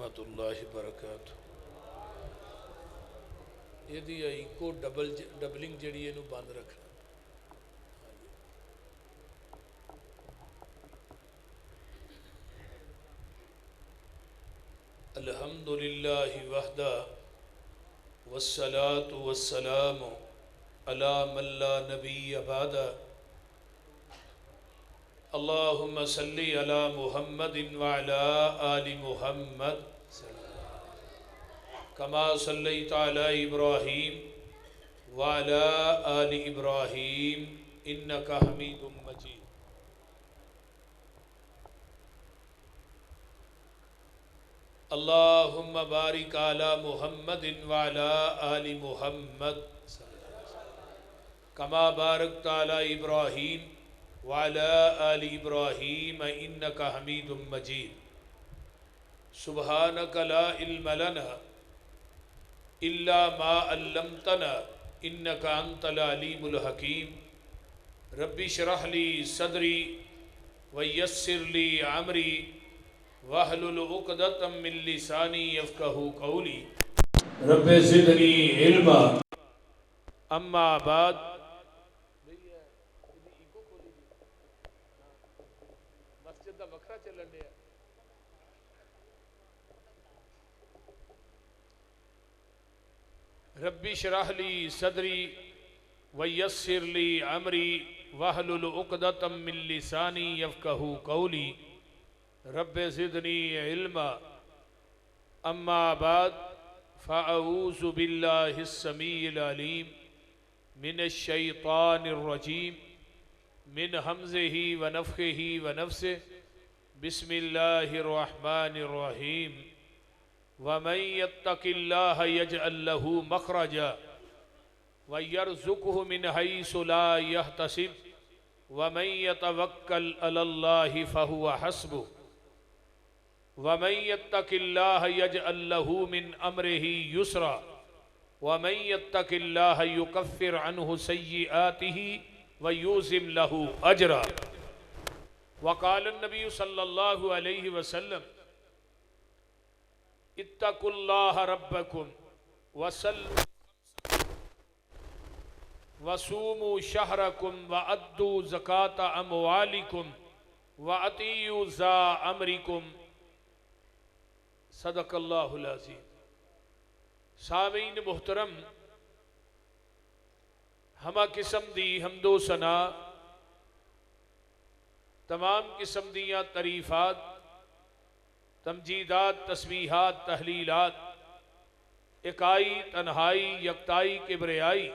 ورحمۃ اللہ وبرکاتہ۔ یہ ایکو ڈبلنگ جڑی ہے بند رکھنا۔ الحمد للہ وحدہ والصلاة والسلام علی من لا نبی بعدہ۔ اللہم صلی علی محمد وعلی آل محمد کما صلیت علی ابراہیم وعلی آل ابراہیم انکا حمید مجید۔ اللہم بارک علی محمد وعلی آل محمد کما بارکت علی ابراہیم وعلی آل ابراہیم انکا حمید مجید۔ سبحانک لا علم لنا الا ما علمتنا انکا انت العلیم الحکیم۔ رب اشرح لی صدری ویسر لی عمری واحلل عقدۃ من لسانی یفقہوا قولی۔ رب زدنی علما۔ اما بعد، مسجد دا وکھرا چلن دیا۔ رب اشرح لی صدری ویسر لی عمری واحلل عقدۃ من لسانی یفقہوا قولی۔ رب زدنی علما۔ اما بعد، فاعوذ باللہ السمیع العلیم من الشیطان الرجیم من حمزہ ونفخہ ونفسہ۔ بسم اللہ الرحمن الرحیم۔ ومن یتق اللہ یجعل لہ مخرجا ویرزقہ من حیث لا یحتسب ومن یتوکل علی اللہ فہو حسبہ ومن یتق اللہ یجعل لہ من امرہ یسرا ومن یتق اللہ یکفر عنہ سیئاتہ ویعظم لہ اجرا۔ وقال النبی صلی اللہ علیہ وسلم اتقوا اللہ ربکم وصوموا شہرکم وأدوا زکاة اموالکم وأطیعوا ذا امرکم۔ صدق اللہ العظیم۔ سامعین محترم، ہمہ قسم دی حمد و ثنا، تمام قسم دیاں تعریفات، تمجیدات، تسبیحات، تحلیلات، اکائی، تنہائی، یکتائی، کبریائی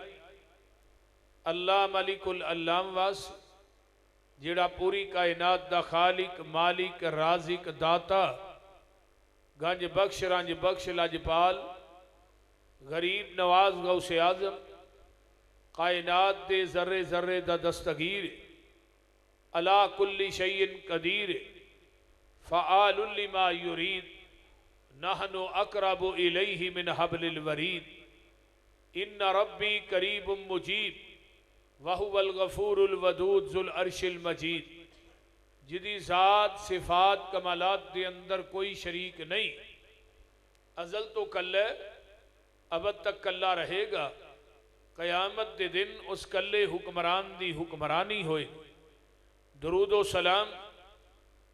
اللہ ملک العلام واس، جڑا پوری کائنات دا خالق، مالک، رازق، داتا، گنج بخش، رنج بخش، لاجپال، غریب نواز، غوث اعظم، کائنات دے ذرے ذرے دا دستگیر، علی کل شیء قدیر، فعال لما یرید، نحن اقرب الیہ من حبل الورید۔ ان ربی قریب مجیب وہو الغفور الودود ذو العرش المجید۔ جدی ذات، صفات، کمالات دے اندر کوئی شریک نہیں، ازل تو کل ہے، ابد تک کلہ رہے گا۔ قیامت دے دن اس کلے حکمران دی حکمرانی ہوئے۔ درود و سلام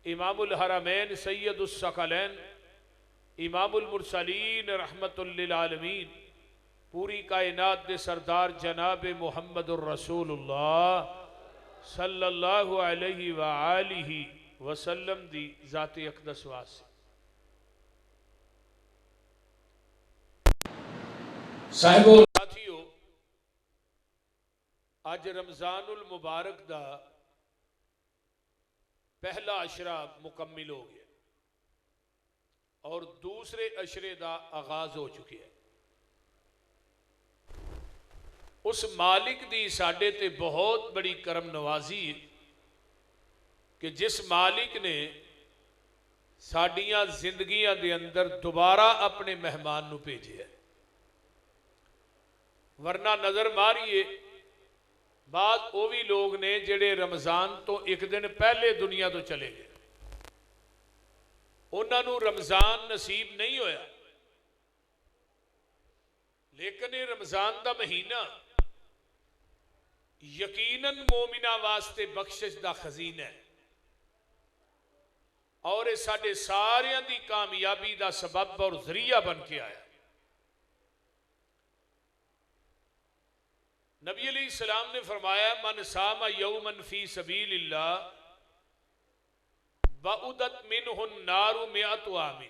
امام الحرمین سید الثقلین امام المرسلین رحمت للعالمین، پوری کائنات دے سردار جناب محمد الرسول اللہ صلی اللہ علیہ وآلہ وسلم دی ذات اقدس واسطے۔ صاحبو ساتھیو، آج رمضان المبارک دا پہلا عشرہ مکمل ہو گیا اور دوسرے عشرے دا آغاز ہو چکے ہیں۔ اس مالک دی ساڈے تے بہت بڑی کرم نوازی ہے کہ جس مالک نے ساڈیاں زندگیاں دے اندر دوبارہ اپنے مہمان نو بھیجے ہے۔ ورنہ نظر ماریے، بعض وہ بھی لوگ نے جڑے رمضان تو ایک دن پہلے دنیا تو چلے گئے، انہوں نے رمضان نصیب نہیں ہویا، لیکن یہ رمضان دا مہینہ یقیناً مومنہ واسطے بخشش دا خزینہ ہے، اور یہ ساڈے ساریاں دی کامیابی دا سبب اور ذریعہ بن کے آیا۔ نبی علیہ السلام نے فرمایا من صام یوما فی سبیل اللہ بعدت منہ النار مئۃ عام،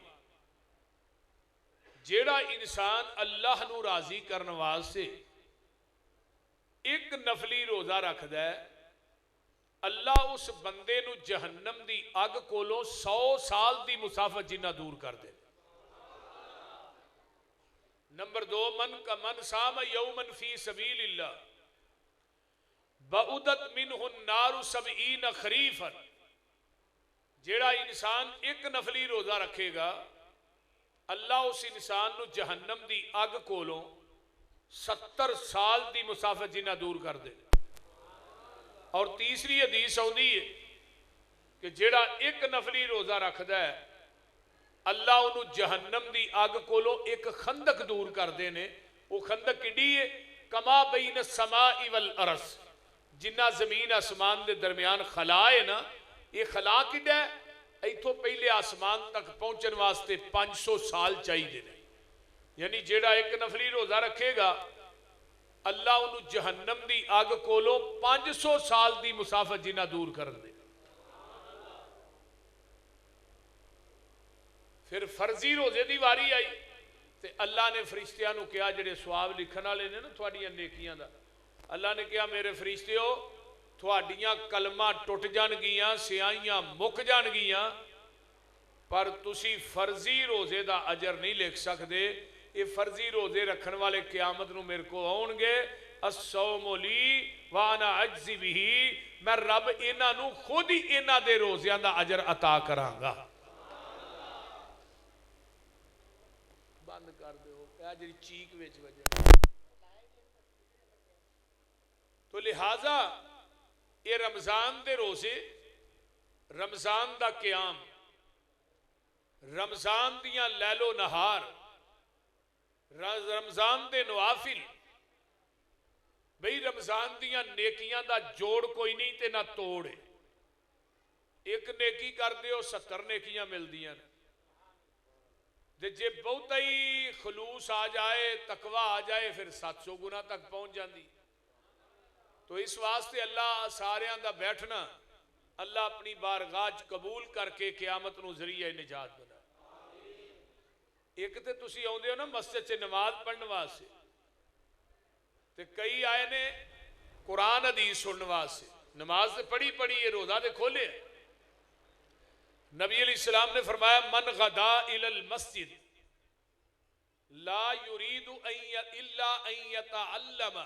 جیڑا انسان اللہ نو راضی کرنے واسطے ایک نفلی روزہ رکھدا ہے، اللہ اس بندے نو جہنم دی اگ کولوں 100 سال دی مسافت جنہ دور کر دے۔ نمبر 2 من صام یوما فی سبیل اللہ بعدت منہ النار 70 خریفا، جیڑا انسان ایک نفلی روزہ رکھے گا اللہ اس انسان نو جہنم دی اگ کولوں 70 سال دی مسافت جنہ دور کر دے۔ اور تیسری حدیث آتی ہے کہ جیڑا ایک نفلی روزہ رکھدا ہے اللہ انہوں جہنم دی اگ کولوں ایک خندق دور کر دے نے۔ وہ خندق کڈی ہے؟ کما بین السماء والارض، جنہ زمین آسمان دے درمیان خلا ہے نا، یہ خلا کڈا ہے؟ ایتھوں پہلے آسمان تک پہنچن واسطے 500 سال چاہیے نے۔ یعنی جیڑا ایک نفلی روزہ رکھے گا اللہ انہوں جہنم دی اگ کولوں 500 سال دی مسافت جنہ دور کر دے۔ پھر فرضی روزے دی واری آئی تے اللہ نے فرشتیاں نو کہا جڑے ثواب لکھن والے نے نا تھوڑیاں نیکیاں دا، اللہ نے کہا میرے فرشتیو تھوڑیاں کلمہ ٹوٹ جان گیاں، سیاہیاں مک جان گیاں، پر تسی فرضی روزے دا اجر نہیں لکھ سکتے۔ یہ فرضی روزے رکھن والے قیامت نو میرے کو آؤن گے، الصوم لی وانا اجزی بہی، میں رب انہاں نو خود ہی انہاں دے روزیاں دا اجر عطا کراں گا۔ بند کر دیو اے جڑی چیک وچ وجہ۔ تو لہذا یہ رمضان دے روزے، رمضان دا قیام، رمضان دیاں لیل و نہار، رمضان دے نوافل، بھئی رمضان دیاں نیکیاں دا جوڑ کوئی نہیں تے نہ توڑ ہے۔ ایک نیکی کر دیو 70 نیکیاں مل دیاں، جے بہت ہی خلوص آ جائے، تقوی آ جائے، پھر 700 گنا تک پہنچ جاندی۔ تو اس واسطے اللہ ساریاں دا بیٹھنا اللہ اپنی بارگاہ قبول کر کے قیامت نو ذریعہ نجات بنا۔ ایک تے تسی آؤندے ہو نا مسجد سے نماز پڑھنے واسطے، تے کئی آئے نے قرآن حدیث سننے واسطے، نماز تے پڑھی یہ روزہ تے کھولے۔ نبی علیہ السلام نے فرمایا من غدا الی المسجد لا یرید الا ان یتعلم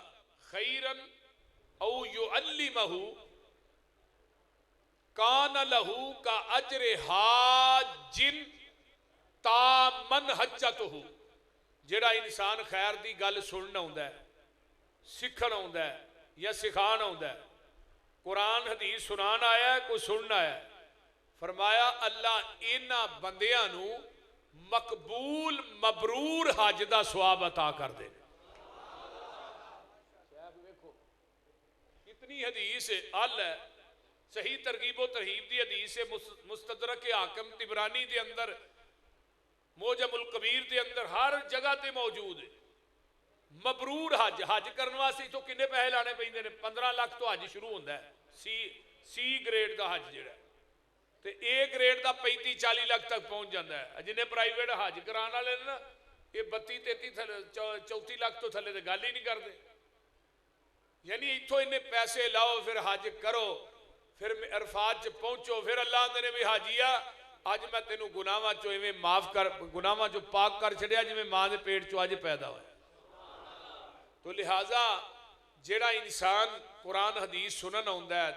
خیرا او یعلمہ کان لہو کا اجر حاج تامن حجتہ۔ جڑا انسان خیر دی گل سننا ہوندا ہے، سکھنا ہوندا ہے یا سکھانا ہوندا ہے، قرآن حدیث سنان آیا ہے کوئی سننا ہے، فرمایا اللہ انہاں بندیاں نو مقبول مبرور حج دا ثواب عطا کر دے۔ کتنی حدیث حل ہے، صحیح ترغیب و ترہیب دی حدیث مستدرک حاکم طبرانی دے اندر، موجم الکبیر دے اندر، ہر جگہ تے موجود ہے۔ مبرور حج، حج کرنے واسطے تو کنے پیسے لانے پیندے نے؟ 15 لاکھ تو حج شروع ہوتا ہے، سی گریڈ دا حج جڑا ہے، تے اے گریڈ دا 35-40 لاکھ تک پہنچ جاتا ہے۔ جنہیں پرائیویٹ حج کران والے نا یہ 32-33-34 لاکھ تو تھلے تے گل ہی نہیں کرتے۔ یعنی اتھوں انہیں پیسے لاؤ پھر حج کرو، پھر عرفات چ پہنچو، پھر اللہ آندے نے بھی حاجیا اج میں تینوں گناہاں چوں ایویں معاف کر، گناہاں چوں پاک کر چھڑیا جویں ماں دے پیٹ چوں اج پیدا ہویا۔ تو لہٰذا جیڑا انسان قرآن حدیث سنن ہوندا ہے،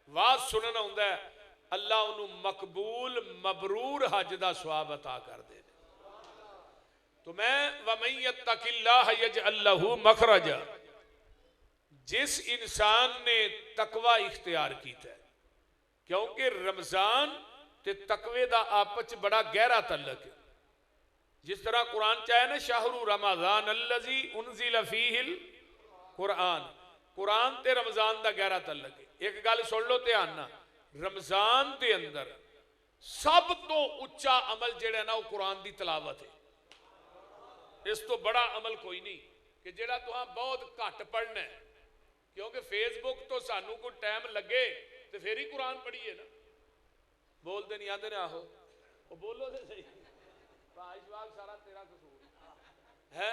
واز سنن ہوندا ہے، اللہ انہوں مقبول مبرور حج دا ثواب عطا کر دے۔ تو میں وَمَن يَتَّقِ اللَّهَ يَجْعَل لَّهُ مَخْرَجًا، جس انسان نے تقوی اختیار کیتا ہے، کیونکہ رمضان تے تقوی دا آپس بڑا گہرا تعلق ہے. جس طرح قرآن چاہے نا شہر رمضان الذی انزل فیہ القرآن، قرآن تے رمضان دا گہرا تعلق ہے. ایک گل سن لو دھیان نال، رمضان دے اندر سب تو اچا عمل جڑا نا وہ قرآن دی تلاوت ہے. اس تو بڑا عمل کوئی نہیں کہ جڑا تہاں بہت گھٹ پڑھنا ہے، کیونکہ فیس بک تو سانو کوئی ٹائم لگے تو پھر ہی قرآن پڑھیے نا. بولتے نہیں آتے نا، آہو وہ بولو تو صحیح. اشفاق سارا تیرا قصور ہے.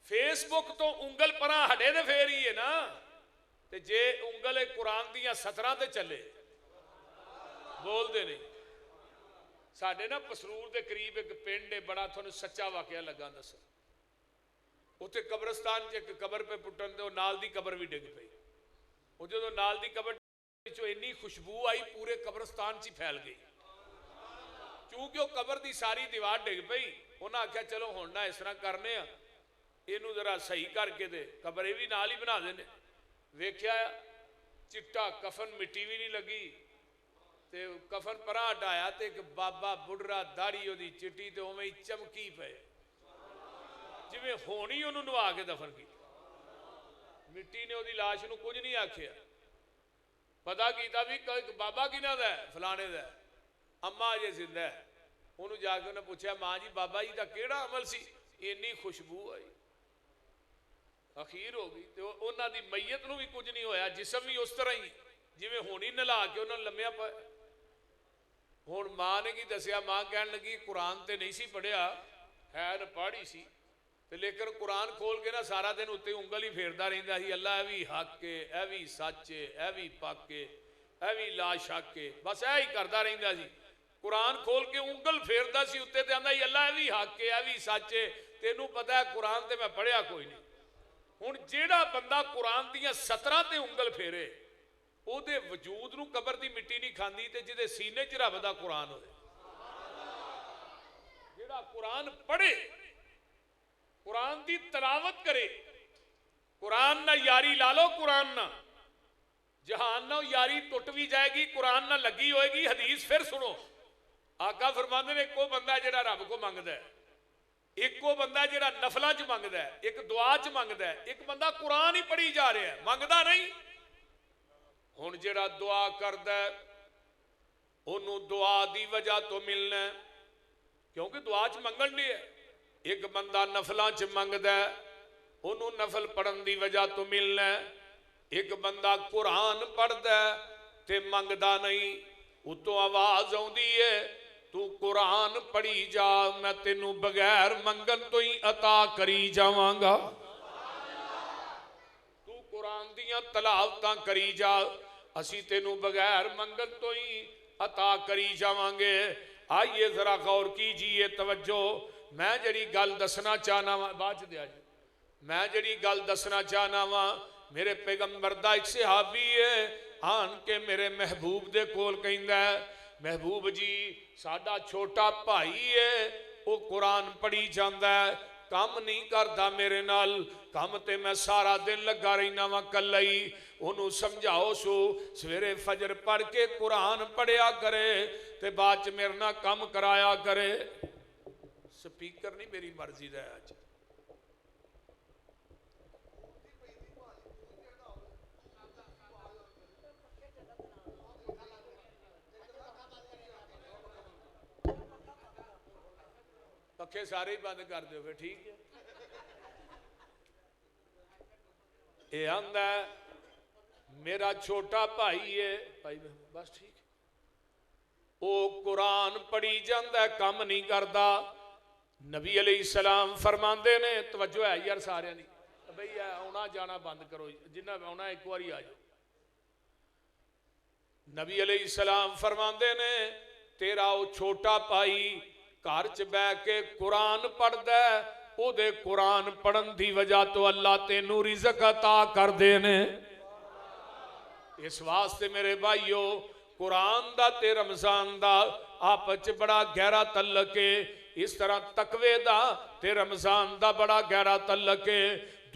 فیس بک تو انگل پرا ہٹے تو پھر ہی ہے نا. تے جے انگل قرآن دیاں سترہ تے چلے، بولتے نہیں. ساڈے نا پسرور دے قریب ایک پنڈ ہے، بڑا تھانوں سچا واقعہ لگا دساں. اتنے قبرستان ایک قبر پہ پٹن تے نال دی قبر بھی ڈگ پئی. وہ جدوں نال دی قبر اتنی خوشبو آئی پورے قبرستان چی پھیل گئی. کیونکہ وہ قبر دی ساری دیوار ڈگ پئی. انہاں آکھیا چلو ہن نہ اس طرح کرنے ہاں، اینوں ذرا صحیح کر کے دے قبر بھی نال ہی بنا دینے. ویکھیا چٹا کفن، مٹی بھی نہیں لگی تے کفن پرا ہٹایا تے ایک بابا بڑھڑا داڑھی دی چٹی تے اوویں ہی چمکی پئے جویں ہونی انہوں نوا کے دفن کی. مٹی نے دی لاش نو کچھ نہیں آکھیا. پتا کیتا بھی بابا کنا دا ہے؟ فلانے دا ہے. اما جے زندہ ہے. انہوں جا کے انہیں پوچھا ماں جی بابا جی دا کیڑا عمل سی؟ اینی خوشبو آئی. اخیر ہو گئی تو انہاں دی میت نو بھی کچھ نہیں ہویا، جسم بھی اس طرح ہی جویں ہونی نلا کے انہوں نے لمیا پائے. ہن ماں نے کی دسیا؟ ماں کہنے لگی قرآن تے نہیں سی پڑھیا ہے نہ پڑھی سی لیکن قرآن کھول کے نا سارا دن اتنے انگل ہی پھیردا رہندا سی. اللہ اے بھی حق ہے، اے بھی سچ ہے، اے بھی پاک ہے، اے بھی لا شک ہے، بس اے ہی کردا رہندا سی. قرآن کھول کے انگل پھیردا سی اتنے تے آندا سی اللہ اے بھی حق ہے، اے بھی سچ ہے. تینوں پتہ ہے قرآن تے میں پڑھیا کوئی نہیں. ہن جیڑا بندہ قرآن دیاں 17 تے انگل پھیرے او دے وجود نو قبر دی مٹی نہیں کھاندی تے جدے سینے چ رب دا قرآن ہوئے. جیڑا قرآن پڑھے، قرآن دی تلاوت کرے، قرآن نہ یاری لالو، قرآن نہ جہان نہ یاری ٹوٹ بھی جائے گی، قرآن نہ لگی ہوئے گی. حدیث پھر سنو، آقا فرماندے نے ایک وہ بندہ جڑا رب کو منگدا ہے، ایک وہ بندہ جڑا نفلاں چ منگدا ہے، ایک دعا چ منگدا ہے، ایک بندہ قرآن ہی پڑھی جا رہا ہے منگدا نہیں. ہن جڑا دعا کردا ہے انہوں دعا دی وجہ تو ملنا ہے، کیونکہ دعا چ منگن دی ہے. ایک بندہ نفلاں چ منگدا ہے انہوں نفل پڑھن دی وجہ تو ملنا ہے. ایک بندہ قرآن پڑھدا ہے تے منگدا نہیں، اتوں آواز آوندی ہے تو قرآن پڑھی جا، میں تینوں بغیر منگن تو ہی عطا کری جاواں گا. تو قرآن دیاں تلاوتاں کری جا، اسی تینوں بغیر منگن تو ہی عطا کری جاواں گے. آئیے ذرا غور کیجئے، توجہ. میں جڑی گل دسنا چاہنا وا بعد دیا جی، میں جڑی گل دسنا چاہنا وا، میرے پیغمبر دا ایک صحابی ہے آن کے میرے محبوب دے کول کہندا ہے محبوب جی ساڈا چھوٹا بھائی ہے وہ قرآن پڑھی جاندا ہے، کام نہیں کردا میرے نال، کام تے میں سارا دن لگا رہنا وا کلا ہی. انہوں سمجھاؤ سو سویرے فجر پڑھ کے قرآن پڑھیا کرے تے بعد چ میرے نال کام کرایا کرے. سپیکر نہیں میری مرضی دا ہے آج. پکھے سارے ہی بند کر دو پھر ٹھیک ہے. یہ آندا ہے میرا چھوٹا بھائی ہے بھائی بس ٹھیک ہے، وہ قرآن پڑھی جاندا ہے کام نہیں کردا. نبی علیہ السلام فرماندے نے، توجہ ہے یار سارے نہیں بھئی آنا جانا بند کرو، جنہ آنا ایک واری آ جاؤ. نبی علیہ السلام فرماندے نے تیرا وہ چھوٹا بھائی گھر چ بہ کے قرآن پڑھدا ہے، او دے قرآن پڑھن دی وجہ تو اللہ تینوں رزق عطا کر دے نے. اس واسطے میرے بھائیو قرآن دا تے رمضان دا آپس بڑا گہرا تعلق ہے. اس طرح تقوی دا تے رمضان دا بڑا گہرا تعلق ہے.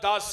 10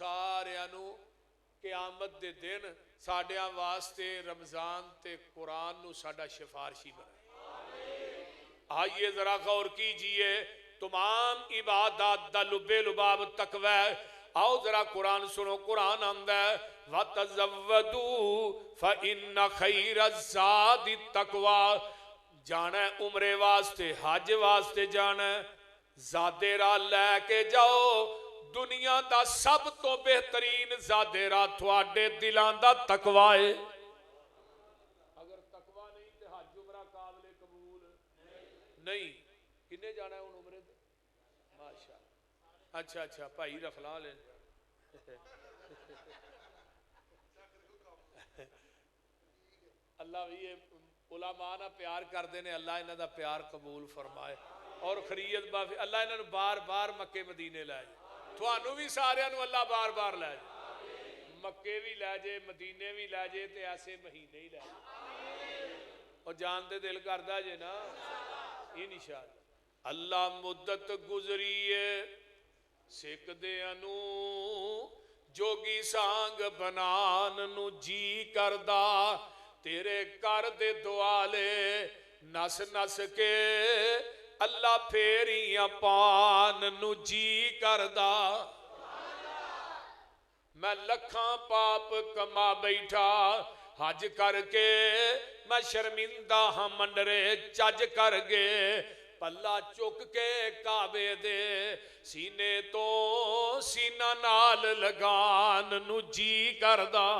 ਸਾਰਿਆਂ ਨੂੰ قیامت دے دن ساڈیاں واسطے رمضان تے قرآن نو ساڈا شفارشی بنائے. آئیے ذرا غور کیجئے تمام عبادات دا لبے لباب تقوی ہے. آؤ ذرا قرآن سنو. قرآن آندا ہے وَتَزَوَّدُوا فَإِنَّ خَيْرَ الزَّادِ التَّقْوَى. جانا ہے عمرے واسطے حج واسطے جانا ہے زادے راہ لے کے جاؤ. دنیا دا سب تو بہترین زادے راہ تھوڑے دلان دا تقوی ہے. اگر تقوی نہیں تو حج عمرہ قابل قبول نہیں. کنے جانا ہے ان عمرے دے؟ ماشاءاللہ. اچھا بھائی رفلا لیں. اللہ بھی علماء نہ پیار کر دینے. اللہ انہاں دا پیار قبول فرمائے اور خریت بافی. اللہ انہاں بار بار مکے مدینے لائے. تھوانو بھی سارے انہوں اللہ بار بار لائے. مکے بھی لے جے مدینے بھی لے جے تے ایسے مہینے ہی لے جے. اور جان دے دل کردہ جے نا انشاءاللہ. اللہ مدت گزریے سکھ دے انو جوگی سانگ بنان نو جی کردہ. تیرے کر دے دوالے نس نس کے اللہ پھیریاں پان نو جی کردہ. میں لکھاں پاپ کما بیٹھا حج کر کے میں شرمندہ ہاں منڈرے چج کر گے. پلا چک کے کعبے دے سینے تو سینہ نال لگان نو جی کردہ.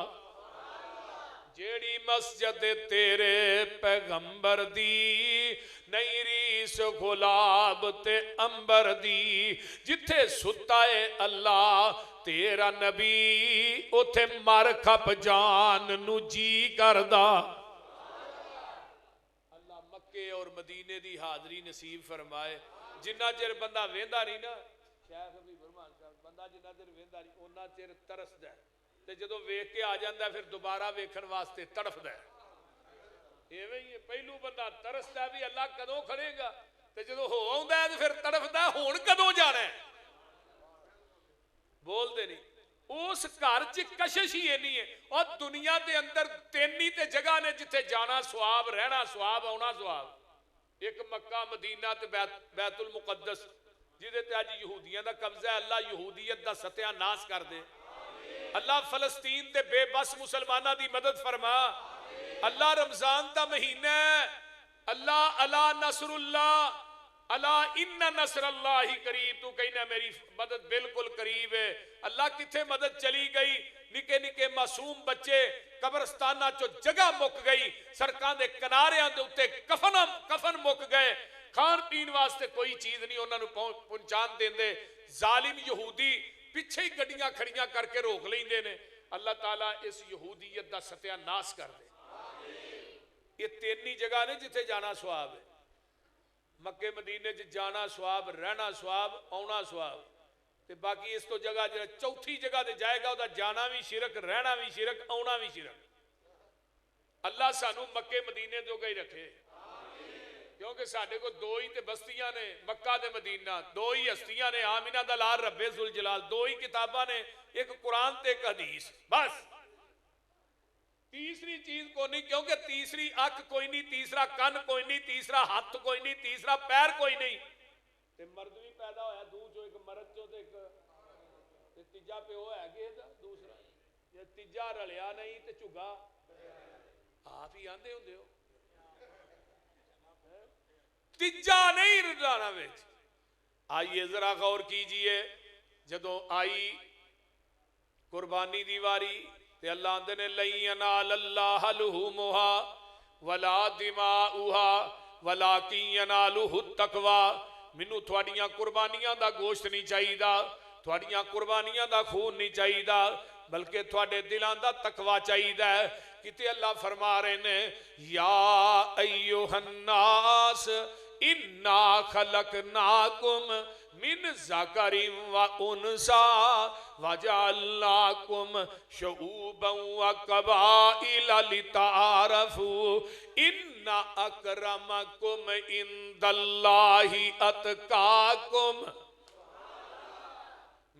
جیڑی مسجد تیرے پیغمبر دی نہیں ریس غلاب تے امبر دی. جتھے ستائے اللہ تیرا نبی اتھے مر کھپ جان نو جی کردہ. اللہ مکے اور مدینے دی حاضری نصیب فرمائے. جنہ چر بندہ ویندہ نہیں نا شیخ ابھی برمان صاحب بندہ جنہ چر ویندہ نہیں انہ چر ترس دے تے جدو ویکھ کے آ جاندہ ہے پھر دوبارہ ویکھن واسطے تڑف دے. یہ پہلو بندہ ترس دے بھی اللہ کدوں کھڑے گا تے جدو ہو آؤں دے پھر تڑف دے ہون کدوں جانا ہے. بول دے نہیں. اس گھر چ کشش ہی نہیں ہے. اور دنیا دے اندر تینی تے جگہ نے جتھے جانا سواب رہنا سواب آنا سواب. ایک مکہ مدینہ تے بیت المقدس جدے تے آج یہودیاں دا قبضہ ہے. اللہ یہودیت دا ستیہ ناس کر دے. اللہ فلسطین تے بے بس مسلمانہ دی مدد فرما. اللہ رمضان دا مہینہ ہے. اللہ اللہ نصر اللہ اللہ ان نصر اللہ قریب. تو کہنا میری مدد بالکل قریب ہے. اللہ کتھے مدد چلی گئی. نکے نکے معصوم بچے قبرستانہ چو جگہ مک گئی. سڑکاں دے کنارے دے اتے کفن مک گئے. کھان پین واسطے کوئی چیز نہیں انہوں نے پہنچان دیں دے. ظالم یہودی پیچھے ہی گڑیاں کھڑیاں کر کے روک لیں دے نے. اللہ تعالیٰ اس یہودیت دا ستیہ ناس کر دے. یہ تینی جگہ نے جتے جانا سواب ہے. مکہ مدینے جانا سواب رہنا سواب آنا سواب. تے باقی اس تو جگہ چوتھی جگہ دے جائے گا جانا بھی شرک رہنا بھی شرک آنا بھی شرک. اللہ سانو مکہ مدینے جو گئی رکھے. کیونکہ ساڑھے کو دو ہی تے بستیاں نے مکہ دے مدینہ. دو ہی ہستیاں نے آمینہ دلال رب ذوالجلال. دو ہی کتابہ نے ایک قرآن تے ایک حدیث بس. تیسری چیز کو نہیں. کیونکہ تیسری آنکھ کوئی نہیں تیسرا کن کوئی نہیں تیسرا ہاتھ کوئی نہیں تیسرا پیر کوئی نہیں. تے مرد بھی پیدا ہویا دو جو ایک مرد جو تے ایک تیجا پہ ہو ہے گے دوسرا. یہ تیجا رلیا نہیں تے چگا آپ ہی آندے ہوں دے ہو. تیجا نہیں رلانا ویچ. آئیے ذرا غور کیجئے. جدو آئی قربانی دیواری تے اللہ آندے نے لَن يَنَالَ اللَّهَ لُحُومُهَا وَلَا دِمَاؤُهَا وَلَكِن يَنَالُهُ التَّقْوَى. مینوں تھوڑیاں قربانیاں دا گوشت نہیں چاہیدا تھوڑیاں قربانیاں دا خون نہیں چاہیدا بلکہ تھوڑے دلاں دا تقوی چاہیدا ہے. کتے اللہ فرما رہے ہیں یا ایوہ الناس اِنَّا خَلَقْنَاكُمْ من ذکر و انسا وجعلناکم شعوبا و قبائل لتعارفوا ان اکرمکم عند اللہ اتقاکم.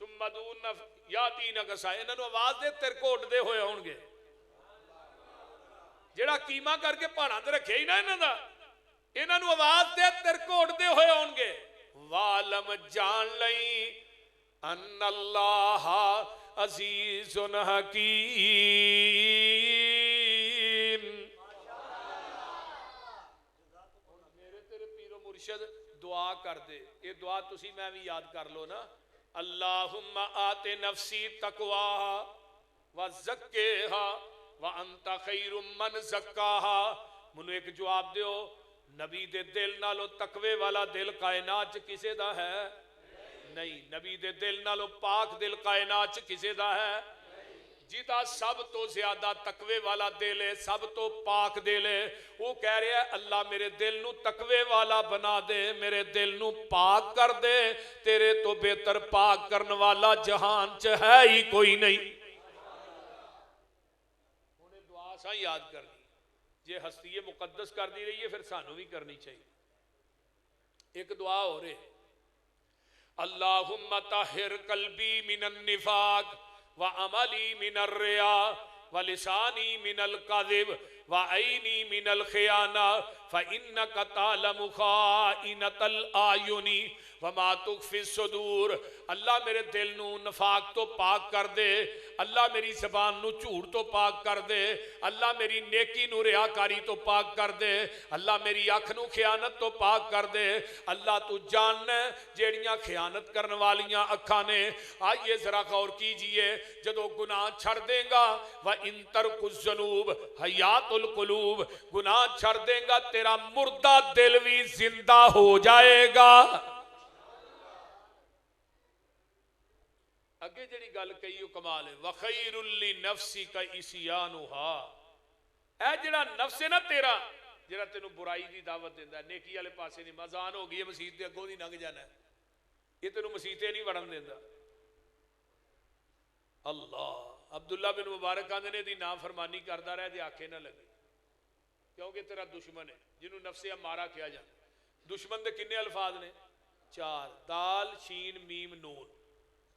ثم دون یاتینک سائے، انہاں نو آواز دے تیرے کو اٹھدے ہوئے ہون گے. جڑا قیمہ کر کے پہاڑاں تے رکھے ہی نا انہاں دا، انہاں نو آواز دے تیرے کو اٹھدے ہوئے ہون گے. وعلم جان لئی ان اللہ عزیز حکیم. میرے تیرے پیر و مرشد دعا کر دے، یہ دعا تسی میں بھی یاد کر لو نا. اللہم آت نفسی تقواہا وزکیہا وانت خیر من زکاہا. منو ایک جواب دیو، نبی دے دل نالو تقوی والا دل کائنات چ کسے دا ہے؟ نہیں. نبی دے دل نالو پاک دل کائنات چ کسے دا ہے؟ جیتا سب تو زیادہ تقوی والا دل ہے، سب تو پاک دل ہے، وہ کہہ رہے ہیں اللہ میرے دل نو تقوی والا بنا دے، میرے دل نو پاک کر دے، تیرے تو بہتر پاک کرن والا جہان چ ہے ہی کوئی نہیں. انہیں دعا سا یاد کر دی، یہ ہستی مقدس کر دی رہی ہے، پھر سانو بھی کرنی چاہیے. ایک دعا ہو رہے، اللہم طہر قلبی من النفاق وعملی من الریا ولسانی من القذب وعینی من الخیانہ فإنک تعلم خائنۃ الأعین وما تخفی الصدور. اللہ میرے دل نو نفاق تو پاک کر دے، اللہ میری زبان نو جھوٹ تو پاک کر دے، اللہ میری نیکی نو ریاکاری تو پاک کر دے، اللہ میری اکھ نو خیانت تو پاک کر دے. اللہ تو جاننا جیڑیاں خیانت کرن والیاں اکھاں نے. آئیے ذرا غور کیجئے، جدو گناہ چھڑ دیں گا وَإِن تَرْكُ الذُّنُوبَ حَيَاتُ الْقُلُوبِ، گناہ چھڑ دیں گا تیرا مردہ دل بھی زندہ ہو جائے گا. اگے جڑی گل کہی وہ کمال ہے، وَخَيْرٌ لِّنَفْسِكَ إِسْيَانُهَا. اے جڑا نفس ہے نا تیرا، جڑا تینوں برائی دی دعوت دیندا ہے، نیکی والے پاسے نہیں، مزان ہو گئی ہے مسجد دے اگوں دی لنگ جانا ہے، یہ تینوں مسیتے نہیں وڑن دیندا. اللہ عبداللہ بن مبارک آندے نے دی نافرمانی کردا رہے تے آنکھیں نہ لگی، کیونکہ تیرا دشمن ہے جنہوں نفس امارہ کیا جاتا. دشمن دے کنے الفاظ نے؟ 4، دال شین میم نون.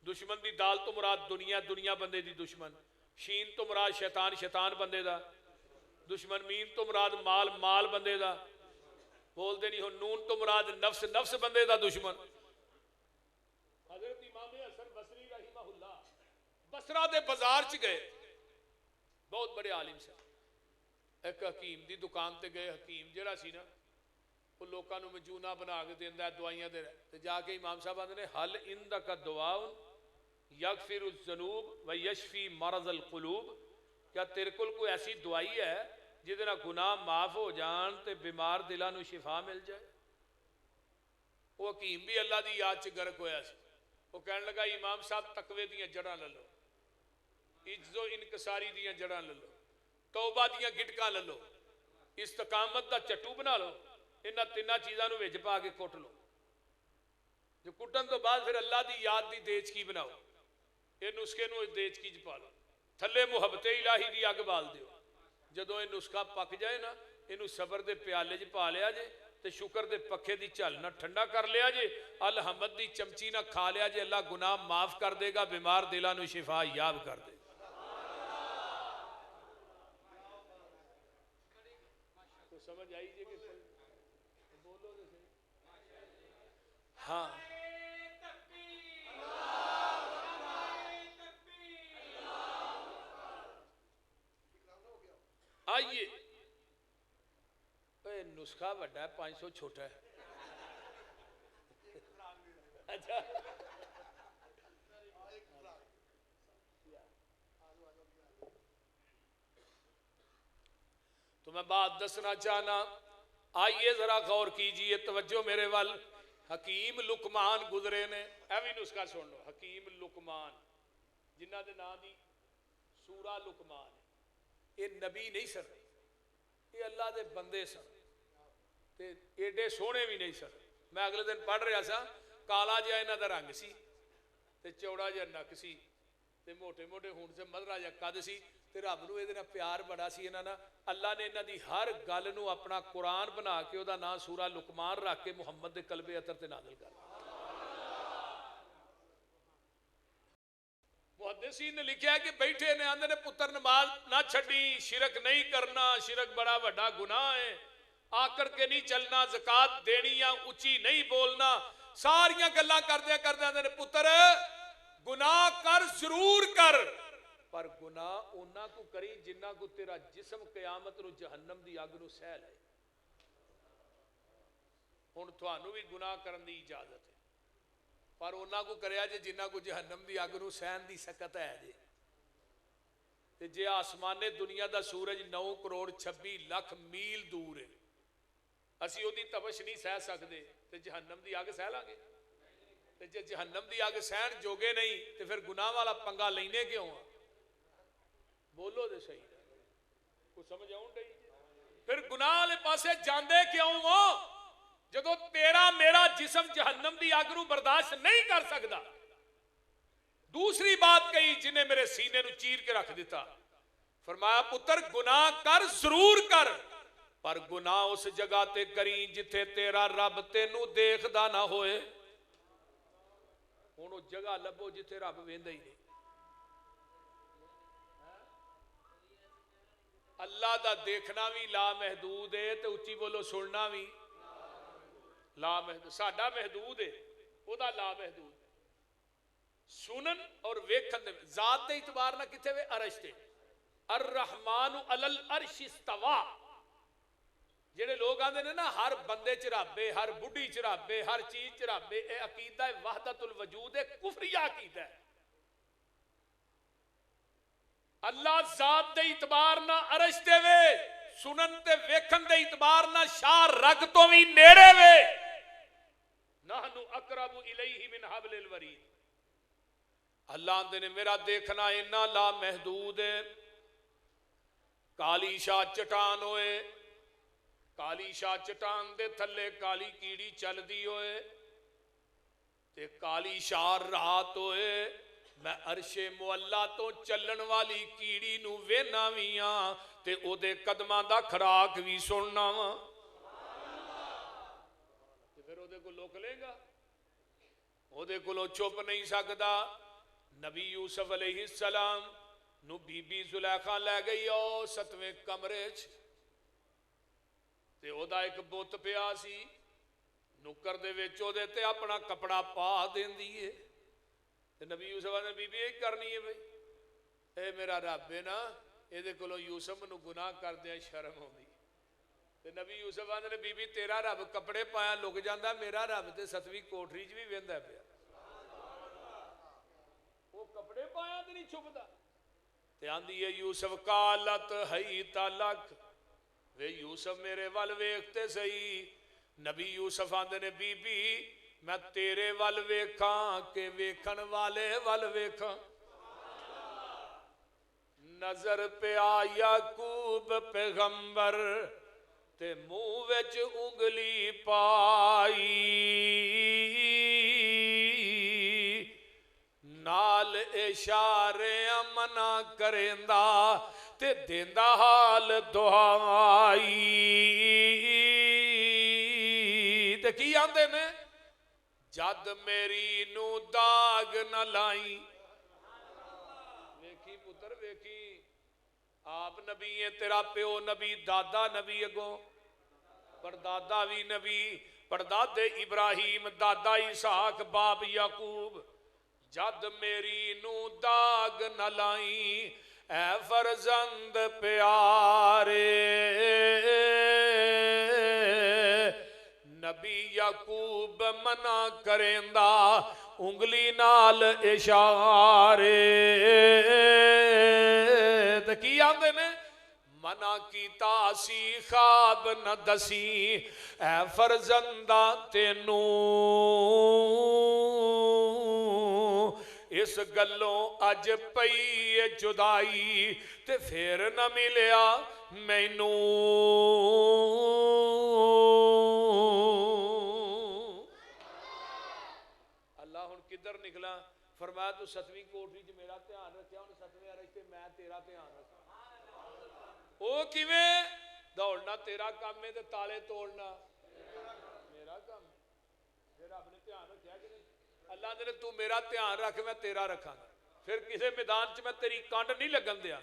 دشمن دی دال تو مراد دنیا، دنیا بندے دی دشمن. شین تو مراد شیطان، شیطان بندے دا دشمن. میم تو مراد مال، مال بندے دا. بول دے نہیں ہو. نون تو مراد نفس، نفس بندے دا دشمن. حضرت امام حسن بصری رحمہ اللہ بصرہ دے بازار چ گئے، بہت بڑے عالم سے. ایک حکیم دی دکان تے گئے. حکیم جڑا سی نا وہ لوکاں نو مجونا بنا کے دیندا ہے، دوائیاں دے تے جا کے امام صاحب آندے نے حل عندک دعاء یغفر الذنوب ویشفی مرض القلوب. کیا تیرے کول کوئی ایسی دوائی ہے جہدے نال گناہ معاف ہو جان تے بیمار دلاں نو شفا مل جائے؟ وہ حکیم بھی اللہ دی یاد چ غرق ہویا سی. وہ کہنے لگا امام صاحب تقوی دیاں جڑاں لے لو، عجز و انکساری دیاں جڑاں لے لو، توبہ دیاں گٹکاں لے لو، استقامت دا چٹو بنا لو، انہاں تیناں چیزاں نو وچ پا کے کٹ لو. جو کٹن تو بعد پھر اللہ دی یاد دی دیچ کی بناؤ، یہ نسخے نو دیچ کی پا لو، تھلے محبت الہی دی اگ بال دیو. جدو یہ نسخہ پک جائے نا، یہ صبر دے پیالے چ پا لیا جے تے شکر دے پکھے دی چل نہ ٹھنڈا کر لیا جے، الحمد دی چمچی نہ کھا لیا جے، اللہ گناہ معاف کر دے گا، بیمار دلاں نو شفا یاب کر دے. تو سمجھ آئی جے کہ بولو دے صحیح. ہاں آئیے. نسخہ بڑا ہے، 500 چھوٹا ہے. اچھا تو میں بات دسنا چاہنا، آئیے ذرا غور کیجئے، توجہ میرے وال. حکیم لقمان گزرے نے، اے بھی نسخہ سن لو. حکیم لقمان جنہ دے نام دی سورہ لقمان، یہ نبی نہیں سن، یہ اللہ دے بندے سن تے ایڈے سونے بھی نہیں سن. میں اگلے دن پڑھ رہا سا، کالا جہا انہاں دا رنگ سی تے چوڑا جہا نک سی تے موٹے موٹے ہون سے مدرا جہا قد سی تے رب نو یہ پیار بڑا سی انہاں نال. اللہ نے انہاں دی ہر گل نو اپنا قرآن بنا کے دا نام سورہ لقمان رکھ کے محمد دے قلب اطہر تے نازل کر. محدثین نے لکھا ہے کہ بیٹھے نے آندے نے پتر نماز نہ چھڈی، شرک نہیں کرنا، شرک بڑا بڑا گناہ ہے، آکڑ کے نہیں چلنا، زکات دینی یا اچھی نہیں بولنا، ساریاں گلاں کردے آندے نے پتر گناہ کر ضرور کر، پر گناہ اونا کو کری جنہ کو تیرا جسم قیامت نو جہنم دی اگ نو سہ لے۔ ہن تھانوں بھی گناہ کرن دی اجازت ہے، پر اونا کو کریا جے جنہ کو جہنم دی اگ نو سہن دی سکت ہے جے۔ تے جے آسمان دنیا دا سورج 9 کروڑ 26 لاکھ میل دور ہے، اسی او دی تپش نہیں سہ سکدے تے جہنم دی اگ سہ لانگے؟ تے جے جہنم دی اگ سہن جوگے نہیں تے پھر گناہ والا پنگا لینے کیوں ہاں؟ بولو دے صحیح کوئی سمجھ آؤں ڈئی؟ پھر گناہ والے پاسے جاندے کیوں ہو جدو تیرا میرا جسم جہنم دی اگ نو برداشت نہیں کر سکتا؟ دوسری بات کہی جنہیں میرے سینے نو چیر کے رکھ دیتا، فرمایا پتر گناہ کر ضرور کر، پر گناہ اس جگہ تے کری جتھے تیرا رب تینو دیکھدا نہ ہوئے۔ ہن او جگہ لبو جتھے رب ویندا ہی نہیں۔ اللہ دا دیکھنا بھی لا محدود ہے تے اچھی بولو سننا بھی لا محدود، ساڈا محدود ہے، او دا لا محدود ہے۔ سنن اور ویکھن دے ذات دے اعتبار نہ کتے وے عرش تے، الرحمن علی العرش استوا۔ جڑے لوگ آندے نے نا ہر بندے چ رب ہے، ہر بڈھی چ رب ہے، ہر چیز چ رب ہے، اے عقیدہ وحدت الوجود ہے، کفریہ عقیدہ ہے۔ اللہ ذات دے اعتبار نہ عرش تے وے، سنن تے ویکھن دے اعتبار نہ شاہ رگ تو بھی نیڑے وے، نحنو اقرب الیہ من حبل الورید۔ اللہ آندے نے میرا دیکھنا اتنا لا محدود ہے۔ کالی شاہ چٹان ہوئے، کالی شاہ چٹان دے تھلے کالی کیڑی چل دی ہوئے تے کالی شاہ رات ہوئے، میں عرش معلا تو چلن والی کیڑی نو وینا ویاں تے او دے قدماں دا کھراک بھی سننا وا۔ تے پھر او دے کو لوک لے گا، او دے کو چپ نہیں سکدا۔ نبی یوسف علیہ السلام نو بی بی زلیخا لے گئی او 7ویں کمرے چ تے او دا ایک بت پیا سی، نکر دے وچ او دے تے اپنا کپڑا پا دیندی ہے تے نبی یوسف نے بی بی ایک کرنی ہے بھئی، اے میرا رب ہے نا، اے دے کولو یوسف نو گناہ کر دیا شرم ہوندی تے نبی یوسف نے بی بی تیرا رب کپڑے پایا لک جاندا، میرا رب تے 7ویں کوٹری چ بھی ویندا پیا، وہ کپڑے پایا تے نہیں چھپدا تے آندی ہے یوسف قالت حیت لک، وے یوسف میرے ول ویکھتے سہی۔ نبی یوسف آندے نے بی بی میں تیرے ول ویکھاں کہ ویکھن والے ول ویکھاں؟ نظر پہ آ یعقوب پیغمبر تے منہ وچ انگلی پائی، نال اشارے منع کریندا تے دیندا حال دعائی تے کی آندے نے جد میری نو داغ نہ لائی۔ ویکھی پتر ویکھی، آپ نبی ہے، تیرا پیو نبی، دادا نبی اگوں، پردادا بھی نبی، پردادے ابراہیم، دادا اسحاق، باپ یعقوب، جد میری نو داغ نہ لائی اے فرزند پیارے۔ نبی یعقوب منع کریندا انگلی نال اشارے تے کی آندے نے منع کیتا سی خواب نہ دسی اے فرزندہ تینوں، اس گلوں اج پئی جدائی تے پھر نہ ملیا مینوں۔ اللہ ہن کدھر نکلا؟ فرمایا تو 7ویں کوٹری چ میرا دھیان رکھیا، ہن 7ویں عرش تے میں تیرا دھیان رکھا۔ او کیویں؟ دوڑنا تیرا کام ہے تے تالے توڑنا میرا کام ہے۔ پھر رب نے دھیان رکھیا کہ اللہ نے تو میرا دھیان رکھ میں تیرا رکھاں گا۔ پھر کسی میدان چ میں تیری کانڈ نہیں لگن دیا.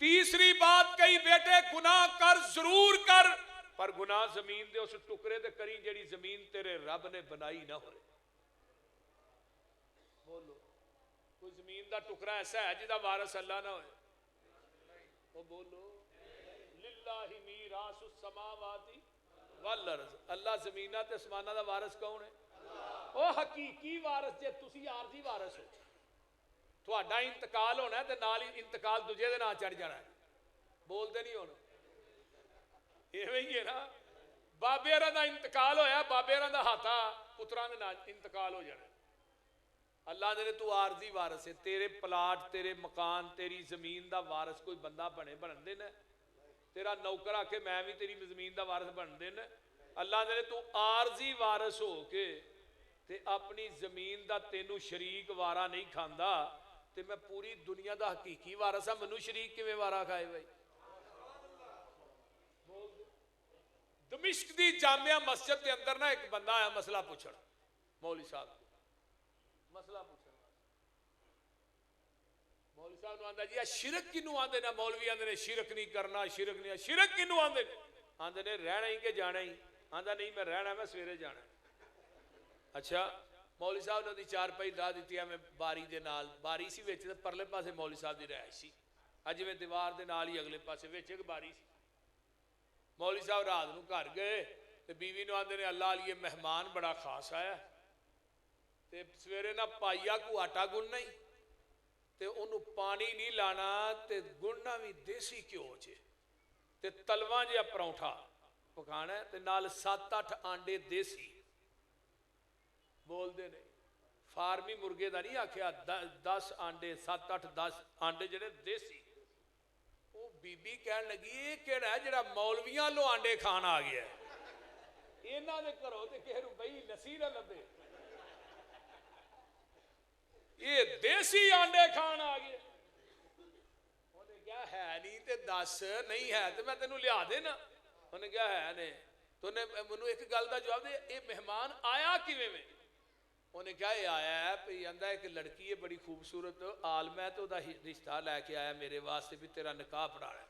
تیسری بات کہی بیٹے گناہ کر ضرور کر پر گناہ زمین دے اس ٹکڑے تے کری جیڑی زمین تیرے رب نے بنائی نہ ہوئے. بولو کوئی زمین دا ٹکڑا ایسا ہے جدا وارث اللہ نہ ہوئے؟ وہ بولو للہ میراث السماوات والارض. اللہ زمینہ تے اسمانہ دا وارث کون ہے؟ او حقیقی وارث جے تسی عارضی وارث ہو. تھوڑا انتقال ہونا ہے تے نال ہی انتقال دوجے دے نال چڑھ جانا ہے. بولتے نہیں ہونا ایویں ہی ہے نا. بابے ہراں دا انتقال ہویا بابے ہراں دا ہاتھا پتراں دے نال انتقال ہو جانا. اللہ نے تو عارضی وارث ہے. تیرے پلاٹ تیرے مکان تیری زمین دا وارث کوئی بندہ بنن دینا. تیرا نوکر آ کے میں بھی تیری زمین دا وارث بن دینا. اللہ نے تو عارضی وارث ہو کے تے اپنی زمین دا تینوں شریک وارا نہیں کھاندا تے میں پوری دنیا دا حقیقی وارث ہاں منو شریک کیویں وارا کھائے بھائی. دمشق دی جامعہ مسجد دے اندر نا ایک بندہ آیا مسئلہ پوچھن مولوی صاحب کو. مسئلہ پوچھن مولوی صاحب نو آندا جی شرک کینوں آندے نا؟ مولوی آندے نے شرک نہیں کرنا شرک نہیں. شرک کینوں آندے نے؟ آندے نے رہنا ہی کہ جانا ہی. آندا نہیں میں رہنا میں سویرے جانا. اچھا مولوی صاحب نے دی چار پائی لا دیتی ہے میں باری دے نال. باری سی وچ تے پرلے پاسے مولوی صاحب دی رہائش سی. اج میں دیوار دے نال ہی اگلے پاسے وچ ایک باری سی. مولوی صاحب رات نو گھر گئے تے بیوی نو آندے نے اللہ علیہ مہمان بڑا خاص آیا تے سویرے نہ پائیا کو آٹا گننا ہی تے انہوں پانی نہیں لانا تے گننا بھی دیسی کیوں چے تے تلواں جیا پرونٹھا پکانا ہے تے نال 7-8 آنڈے دیسی. بول دے نہیں فارمی مرغے دا نہیں آکھیا 10 آنڈے 7-8-10 آنڈے جڑے دیسی. وہ بی بی کہن لگی یہ کیڑا ہے جڑا مولویاں لو آنڈے کھان آ گیا ہے؟ انہاں دے گھروں تے کہہ روپئی نصیر لبے یہ دیسی آنڈے کھان آ گئے. انہیں کیا ہے نہیں تے دس نہیں ہے تو میں تینوں لیا دینا. انہیں کیا ہے نہیں تو انہیں منو ایک گل دا جواب دے یہ مہمان آیا کیویں میں؟ انہیں کیا یہ آیا ہے پہ آندا ہے کہ لڑکی ہے بڑی خوبصورت عالم ہے تو دا رشتہ لے کے آیا میرے واسطے بھی تیرا نکاح پڑھانا ہے.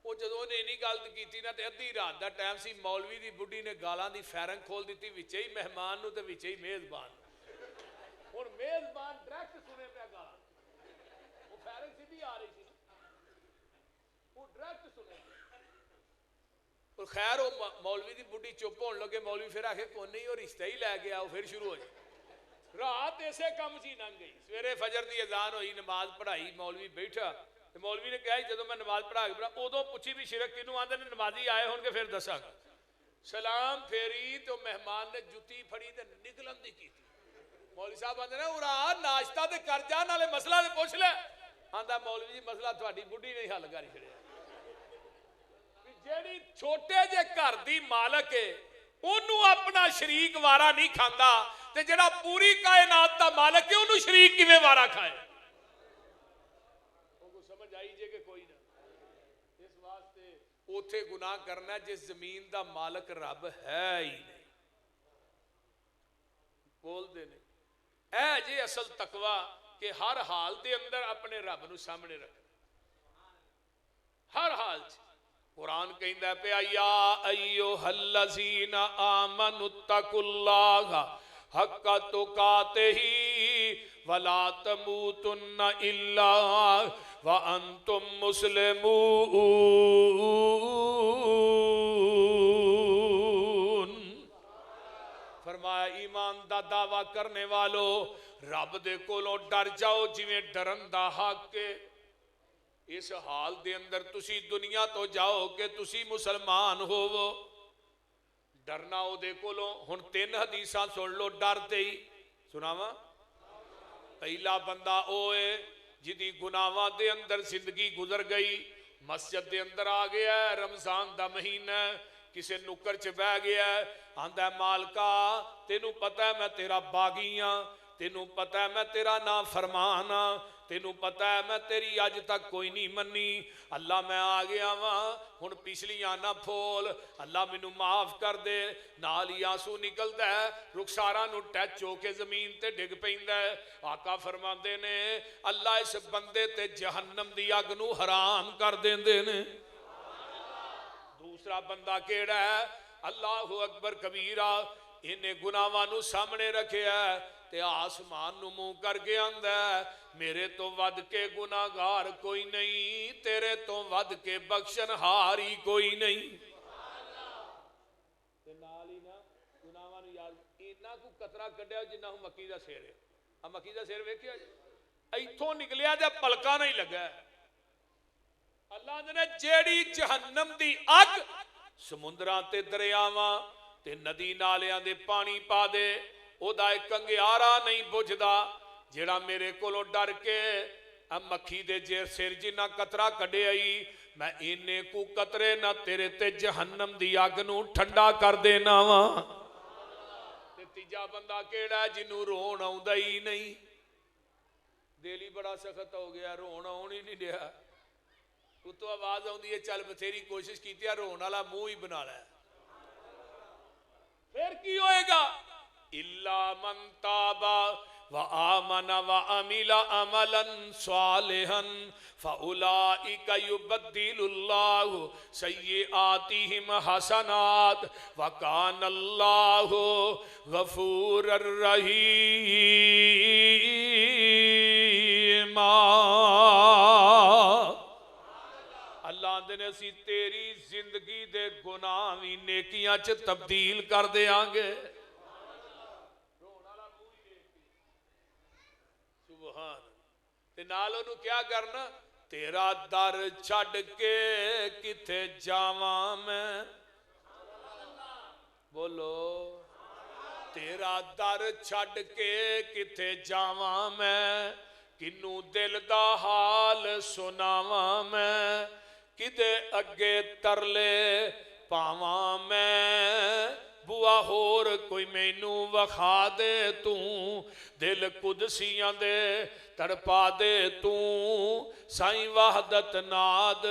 وہ جدوں نے نہیں گل کیتی نا تے ادھی رات دا ٹائم سی. مولوی دی بڈھی نے گالاں دی فیرنگ کھول دیتی وچے ہی مہمان نو تے وچے ہی میزبان. ہن میزبان ڈائریکٹ سنے پیا گالاں. وہ فیرنگ سیدھی آ رہی سی وہ ڈائریکٹ سنے. اور خیر وہ مولوی دی بڈھی چپ ہون لگے. مولوی پھر آکھے کوئی نہیں وہ رشتہ ہی لے گیا. وہ پھر شروع ہو جائے. رات ایسے کم سی لنگ گئی. سویرے فجر دی اذان ہوئی نماز پڑھائی مولوی بیٹھا تے مولوی نے کہا جدوں میں نماز پڑھا کے پڑھا ادوں پوچھی بھی شرک کینوں آندے نے؟ نمازی آئے ہون کے پھر دساں گا. سلام پھیری تو مہمان نے جُتی پھڑی تے نکلن دی کیتی. مولوی صاحب آندے نے اورا ناشتہ تے کر جا نالے مسئلہ تے پوچھ لے. آندا مولوی جی مسئلہ تہاڈی بڈھی نے حل کر چھڑیا. جیڑی چھوٹے جے گھر دی مالک ہے انہوں اپنا شریک وارا نہیں کھاندا تے جڑا پوری کائنات دا مالک ہے انہوں شریک کیویں وارا کھائے؟ وہ سمجھ آئی جے کہ کوئی نہ. اس واسطے اوتھے گناہ کرنا جس زمین دا مالک رب ہے ہی نہیں. بول دے نہیں اے جی اصل تقوی کہ ہر حال دے اندر اپنے رب نو سامنے رکھ. ہر حال چ قرآن کہندا ہے پیا یا ایھا الذین آمنوا اتقوا اللہ حق تقاتہ ولا تموتن الا وانتم مسلمون. فرمایا ایمان دا دعویٰ کرنے والو رب دے کولوں ڈر جاؤ جویں ڈرن دا حق ہے. اس حال دے اندر تسی دنیا تو جاؤ کہ تسی مسلمان ہوو. ڈرنا او دے کولوں. ہن 3 حدیثاں سن لو ڈر تے ہی سناواں. پہلا بندہ اوے جدی گناہاں دے اندر زندگی گزر گئی مسجد دے اندر آ گیا ہے رمضان دا مہینہ کسے نکر چ بہ گیا ہے آندا ہے مالکا تینوں پتہ ہے میں تیرا باغی ہاں تینوں پتہ ہے میں تیرا نا فرمان ہاں تینوں پتہ ہے میں تیری اج تک کوئی نہیں منی، اللہ میں آ گیا واں ہن پچھلیاں نہ پھول، اللہ مینوں معاف کر دے۔ نال ہی آنسو نکلدا ہے، رخساراں نو ٹچ ہو کے زمین تے ڈگ پیندا ہے۔ آقا فرماندے نے اللہ اس بندے تے جہنم دی اگ نو حرام کر دیندے نے۔ دوسرا بندہ کیڑا ہے؟ اللہ اکبر کبیرہ، انہیں گناہاں نو سامنے رکھیا ہے تے آسمان نو منہ کر کے آندا ہے میرے تو ود کے گناہگار کوئی نہیں، تیرے تو ود کے بخشن ہاری کوئی نہیں۔ تے نال ہی نا گناہاں نو یاد اینا کو قطرہ کڈیا جنہ مکی دا سیر ہے۔ آ مکی دا سیر ویکھیا جی ایتھوں نکلیا تے پلکا نہیں لگا ہے۔ اللہ نے جیڑی جہنم دی اگ سمندراں تے دریاواں تے ندی نالیاں دے پانی پا دے او دا ایک کنگیارا نہیں بجھدا، جیڑا میرے کولوں ڈر کے مکھی دے جیر سر جنہ قطرہ کڈے آئی میں اینے کو قطرے نہ تیرے تے جہنم دی اگ نو ٹھنڈا کر دینا وا۔ تے تیجا بندہ کیڑا جنوں رون آوندا ہی نہیں، دل ہی بڑا سخت ہو گیا، رون آون ہی نہیں دیا، تو آواز آؤندی ہے چل بتھیری کوشش کیتی ہے رون والا منہ ہی بنا لے، پھر کی ہوئے گا؟ الا من تاب وآمن وعمل عملا صالحا فاولئک یبدل اللہ سیئاتہم حسنات وکان اللہ غفورا رحیما۔ اللہ دے اسی تیری زندگی دے گناہ وی نیکیاں چ تبدیل کر دیاں گے۔ سبحان تے نال انہوں کیا کرنا؟ تیرا در چھڑ کے کتے جاواں میں، بولو تیرا در چھڑ کے کتے جاواں میں، کنوں دل دا حال سناواں میں، کدے اگے ترلے پاواں میں، بوا ہور کوئی مینوں وکھا دے توں، دل قدسیاں دے تڑپا دے توں، سائیں وحدت ناد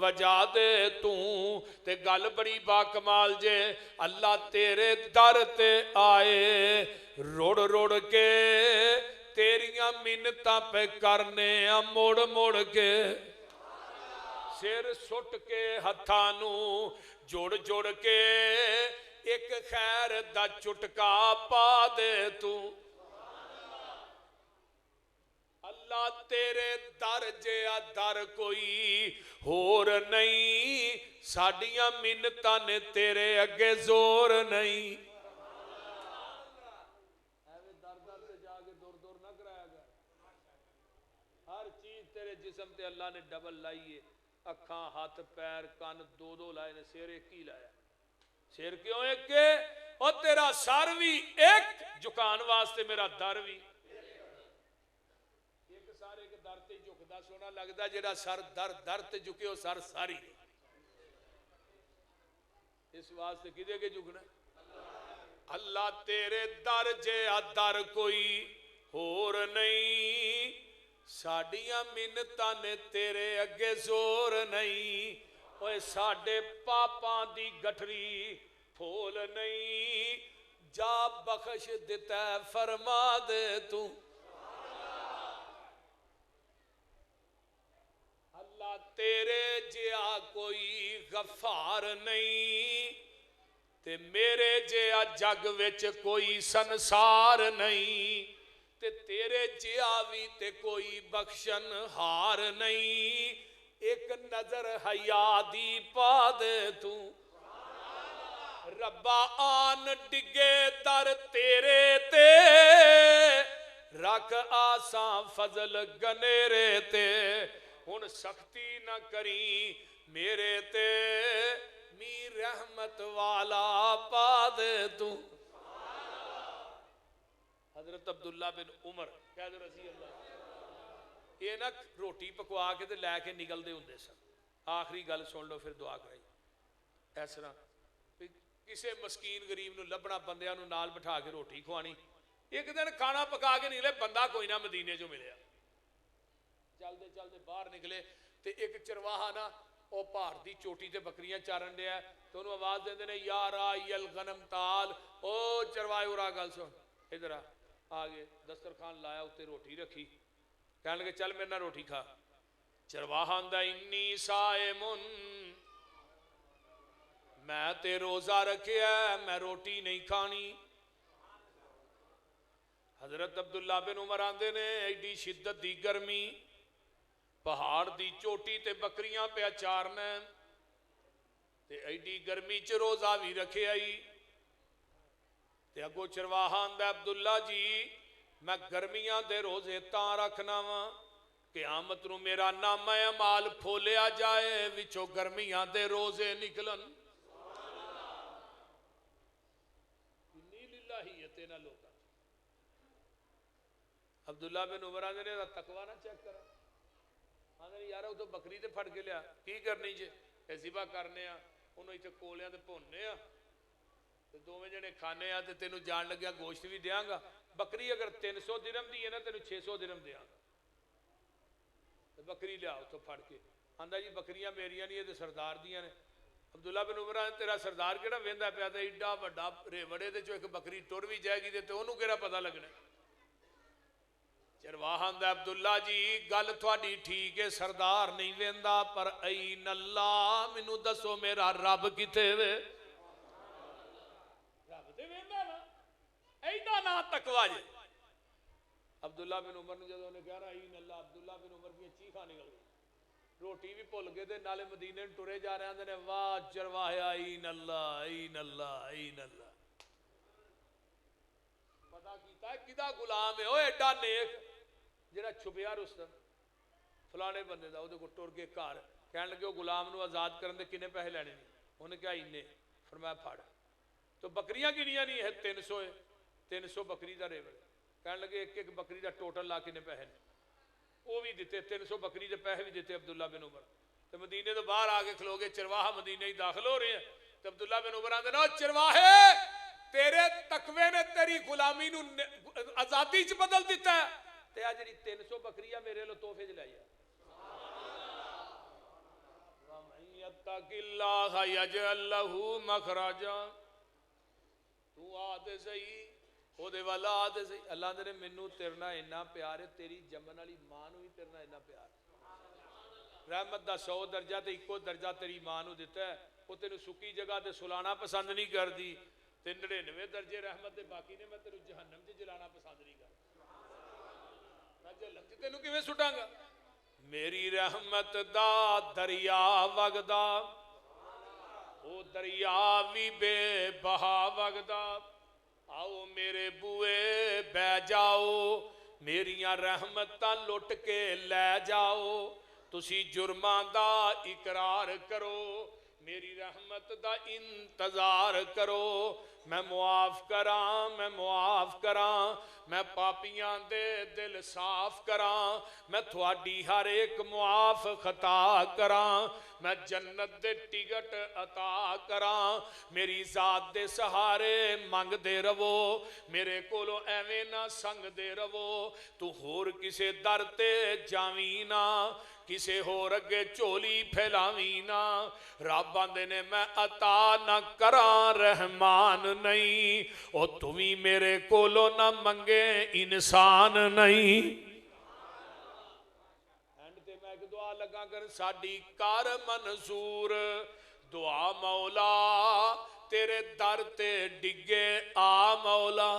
وجا دے توں۔ تے گل بڑی باکمال جے اللہ تیرے در تے آئے روڑ روڑ کے تیریاں منتاں پہ کرنے موڑ موڑ کے، سر سٹ کے ہتھانو جوڑ جوڑ کے ایک خیر دا چٹکا پا دے تو۔ اللہ تیرے در جیا در کوئی ہور نہیں، ساڑیاں منتاں نے تیرے اگے زور نہیں۔ ایوے در در سے جا کے دور دور نہ کرایا گا، ہر چیز تیرے جسم تے اللہ نے ڈبل لائی ہے، اکھاں ہاتھ پیر کان دو دو لائے نے، سیر ایک ہی لایا۔ سیر کیوں ایک کے؟ اور تیرا سر بھی ایک جھکان واسطے میرا در بھی ایک، سارے کے در تے جھکدا سونا لگدا، جیڑا سر در در تے جھکے ہو سر ساری اس واسطے کدے کے جھکنا؟ اللہ تیرے در جے در کوئی ہور نہیں، ساڑیاں منتاں نے تیرے اگے زور نہیں، اوے ساڑے پاپاں دی گٹھری پھول نہیں، جا بخش دیتا ہے فرما دے تو۔ اللہ تیرے جیا کوئی غفار نہیں، تے میرے جیا جگ وچ کوئی سنسار نہیں، تے تیرے جیا بھی تے کوئی بخشن ہار نہیں، ایک نظر حیا دی پا دے تو۔ ربا آن ڈگے در تیرے تے، رکھ آساں فضل گنیرے تے، ہن سختی نہ کری میرے تے، می رحمت والا پا دے تو۔ حضرت عبداللہ بن عمر قید رضی اللہ یہ نا روٹی پکوا کے لے کے نکل دے ہوندے سن، آخری گل سن لو پھر دعا کرائی، اس طرح کسے مسکین غریب نو لبنا بندیاں نو نال بٹھا کے روٹی کھوانی، ایک دن کھانا پکا کے نکلے بندہ کوئی نہ مدینے جو ملیا، چلتے چلتے باہر نکلے تو ایک چرواہا نا وہ پہاڑ دی چوٹی تے بکریاں چارن دیا تو انہوں آواز دیندے نے یا رائی الغنم تعال، او چروائے اورا گل سن ادھر آگے دسترخوان لایا اتنے روٹی رکھی کہنے لگے چل میرے نہ روٹی کھا چرواہا آندا انی صائمن میں تے روزہ رکھیا میں روٹی نہیں کھانی. حضرت عبداللہ بن عمر آندے نے ایڈی شدت دی گرمی پہاڑ دی چوٹی تے بکریاں پہ چارنا تے ایڈی گرمی چ روزہ بھی رکھے آئی تے اگو چرواہا آندا عبداللہ جی میں گرمیاں دے روزے تاں رکھنا وا قیامت نو میرا نامہ اعمال پھولیا جائے وچوں گرمیاں دے روزے نکلن. کنی للہیت نہ لوگا. عبداللہ بن عمر آنے نے تقوی نہ چیک کرا آنے نے یارہ تو بکری تے پھڑ کے لیا کی کرنی جے ذبح کرنے انہوں اتنے کولیاں تے بھوننے دو میں جنے کھانے تے تینوں جان لگیا گوشت بھی دیاں گا. بکری اگر 300 درہم دی ہے نا تینوں 600 درہم دیاں گا. بکری لیا تو پھڑ کے آندا جی بکریاں میریاں نہیں تے سردار دیاں نے. عبداللہ بن عمر آنے تیرا سردار کیڑا ویندا پیا تے ایڈا بڑا ریوڑے دے چو ایک بکری ٹر بھی جائے گی تے انہوں کیڑا پتہ لگنا. چرواہا آندا عبداللہ جی گل تھوڑی ٹھیک ہے سردار نہیں ویندا پر این اللہ مینوں دسو میرا رب کتے وے. رب تے ویندا نا ایڈا نا تقوی جے. عبداللہ بن عمر نے جدوں نے کہا نا این اللہ عبداللہ بن عمر کی چیخاں نکل گئی روٹی بھی بھول گئے تے نالے مدینے ٹرے جا رہے ہیں نے واہ چرواہا این اللہ این اللہ این اللہ. پتہ کیتا ہے کدا غلام ہے او ایڈا نیک جڑا چھپیا رستم فلانے بندے دا وہ ٹر کے گھر کہنے لگے وہ غلام نو آزاد کرن دے کنے پیسے لینے نہیں انہیں کہا اینے فرمایا پھڑ تو بکریاں گنیاں نہیں ہے 300 ہے 300 بکری دا ریوڑ کہنے لگے ایک ایک بکری دا ٹوٹل لا کنے پیسے وہ بھی دیتے 300 بکری دے پیسے بھی دیتے عبداللہ بن عمر. تو مدینے تو باہر آگے کھلو گے چرواہا مدینے ہی داخل ہو رہے ہیں تو عبداللہ بن عمر آندے نا چرواہے تیرے تقوی نے تیری غلامی نو آزادی چ بدل دیتا ہے تے آ جڑی 300 بکریاں میرے لو تحفے چ لائی وَمَن يَتَّقِ اللَّهَ يَجْعَل لَّهُ مَخْرَجًا. تو آتے صحیح او دے والا آتے صحیح اللہ دے نے مینوں تیرنا اتنا پیار ہے تیری جمن والی ماں نو بھی تیرنا اتنا پیار رحمت دا 100 درجہ تے ایکو درجہ تیری ماں نو دیتا ہے وہ تینوں سکی جگہ تے سلانا پسند نہیں کردی تے 99 درجے رحمت دے باقی نے میں تینوں جہنم چ جلانا پسند نہیں کردا. میں جہنم چ تینوں کیویں سٹاں گا. میری رحمت دا دریا وگدا او دریا بھی بے بہا وگدا آؤ میرے بوئے بہ جاؤ میریاں رحمتاں لٹ کے لے جاؤ تسی جرماں دا اقرار کرو میری رحمت دا انتظار کرو میں معاف کراں میں معاف کراں میں پاپیاں دے دل صاف کراں میں تھوڑی ہر ایک معاف خطا کراں میں جنت دے ٹکٹ عطا کراں میری ذات دے سہارے منگ دے رہو میرے کولو ایویں نہ سنگ دے رہو تو ہور کسے در تے جاویں نہ کسے ہور اگے چولی پھیلاویں نہ رب آندے نے میں عطا نہ کراں رحمان نہیں او تمہیں میرے کولو نہ منگے انسان نہیں. اینڈ تے میں ایک دعا لگا کر ساڈی کار منظور دعا مولا تیرے در تے ڈگے آ مولا